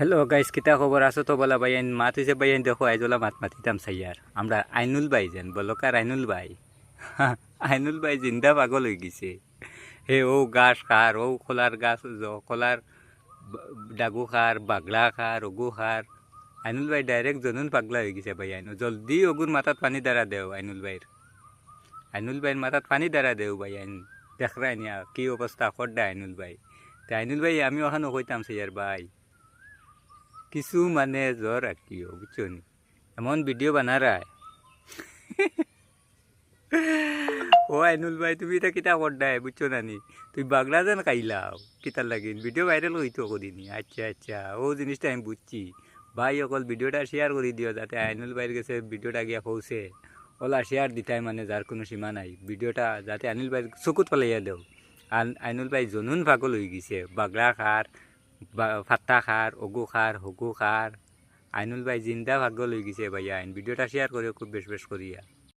Hello guys, কিতা খবর আছো তো বলা ভাই? মাত হয়েছে ভাই, দেখো আইজলা মাত মাতিতাম সাইয়ার আমরা আইনুল ভাই যেন বলকার আইনুল ভাই। আইনুল ভাই জিন্দা পাগল হয়ে গেছে। হে ও গাছ খার, ও খোলার গাছ, খোলার ডাগু খার, বাগলা খার, ওগু খার। আইনুল ভাই ডাইরেক্ট জনুন পাগলা হয়ে গেছে ভাই। জলদি ওগুর মাথাত পানি দ্বারা দেও আইনুল ভাইয়ের মাথাত পানি দ্বারা দেও ভাই। দেখরাই নিয়া কি অবস্থা করডা আইনুল ভাই। তা আইনুল ভাই আমি ওখানে কইতাম সাইয়ার ভাই, কিছু মানে জ্বর আর কি বুঝছো নি, এমন ভিডিও বানারায়। ও আইনুল ভাই, তুমি এটা কিতা করডায় বুঝছো না নি? তুই বাগড়া যেন খাইলাও কিতার লাগিন ভিডিও ভাইরাল হইতো কদিনই। আচ্ছা আচ্ছা, ও জিনিসটা আমি বুঝছি ভাই। অকল ভিডিওটা শেয়ার করে দিও যাতে আইনুল ভাইয়ের কাছে ভিডিওটা গিয়া পৌঁছে। ওলা শেয়ার দিতাই মানে যার কোনো সীমা নাই। ভিডিওটা যাতে আইনুল ভাই চকুত পেলাইয়া দেও। আইনুল ভাই জনুন পাগল হয়ে গেছে। বাগড়া খার, ফাত্তা খার, ওগু খার, হগু খার। আইনুল ভাই জিন্দা পাগল হয়ে গেছে ভাইয়া। ভিডিওটা শেয়ার করে খুব বেশ বেশ করিয়া।